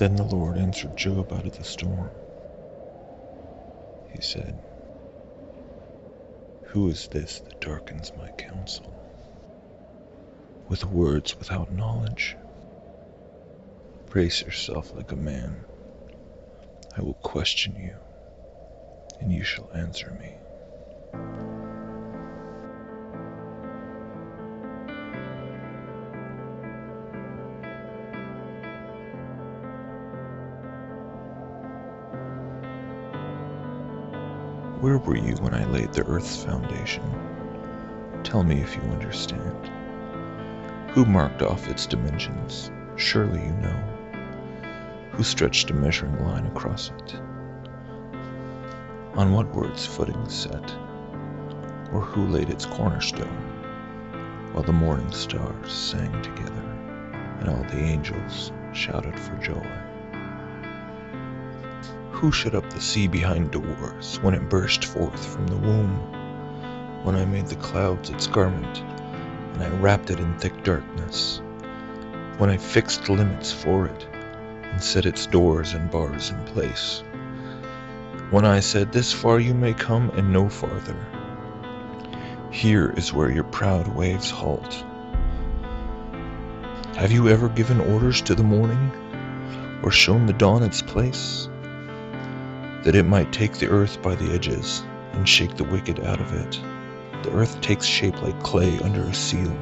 Then the Lord answered Job out of the storm. He said, "Who is this that darkens my counsel with words without knowledge? Brace yourself like a man. I will question you, and you shall answer me." Where were you when I laid the earth's foundation? Tell me if you understand. Who marked off its dimensions? Surely you know. Who stretched a measuring line across it? On what word's footing set? Or who laid its cornerstone, while the morning stars sang together, and all the angels shouted for joy? Who shut up the sea behind doors when it burst forth from the womb? When I made the clouds its garment, and I wrapped it in thick darkness? When I fixed limits for it, and set its doors and bars in place? When I said, "This far you may come and no farther. Here is where your proud waves halt." Have you ever given orders to the morning, or shown the dawn its place, that it might take the earth by the edges and shake the wicked out of it? The earth takes shape like clay under a seal.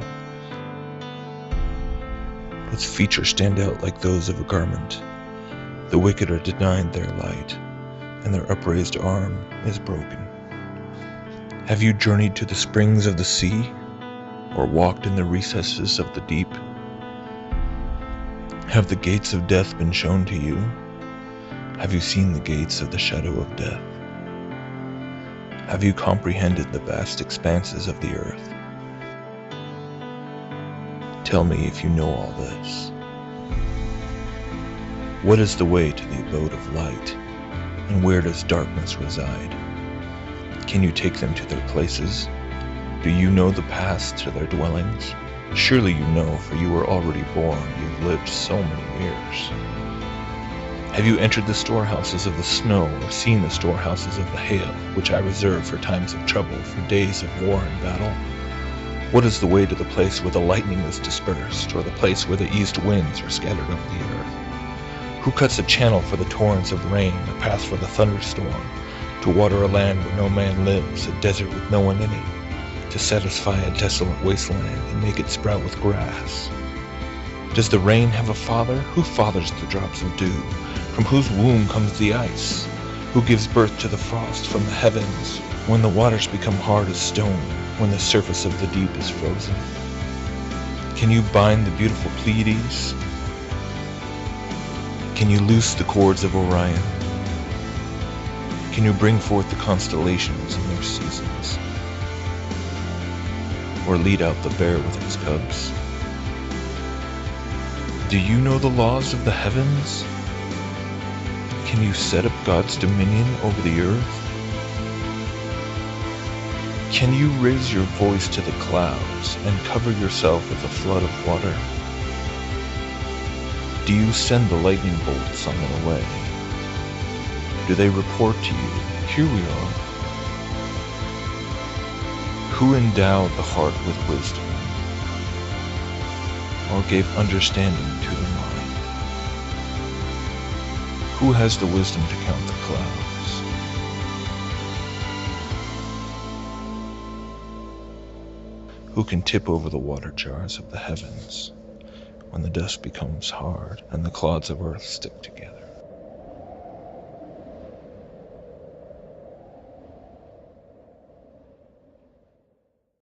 Its features stand out like those of a garment. The wicked are denied their light, and their upraised arm is broken. Have you journeyed to the springs of the sea, or walked in the recesses of the deep? Have the gates of death been shown to you? Have you seen the gates of the shadow of death? Have you comprehended the vast expanses of the earth? Tell me if you know all this. What is the way to the abode of light, and where does darkness reside? Can you take them to their places? Do you know the paths to their dwellings? Surely you know, for you were already born. You've lived so many years. Have you entered the storehouses of the snow, or seen the storehouses of the hail, which I reserve for times of trouble, for days of war and battle? What is the way to the place where the lightning is dispersed, or the place where the east winds are scattered over the earth? Who cuts a channel for the torrents of rain, a path for the thunderstorm, to water a land where no man lives, a desert with no one in it, to satisfy a desolate wasteland and make it sprout with grass? Does the rain have a father? Who fathers the drops of dew? From whose womb comes the ice? Who gives birth to the frost from the heavens, when the waters become hard as stone, when the surface of the deep is frozen? Can you bind the beautiful Pleiades? Can you loose the cords of Orion? Can you bring forth the constellations in their seasons, or lead out the bear with its cubs? Do you know the laws of the heavens? Can you set up God's dominion over the earth? Can you raise your voice to the clouds and cover yourself with a flood of water? Do you send the lightning bolts on their way? Do they report to you, "Here we are"? Who endowed the heart with wisdom, or gave understanding to the mind? Who has the wisdom to count the clouds? Who can tip over the water jars of the heavens when the dust becomes hard and the clods of earth stick together?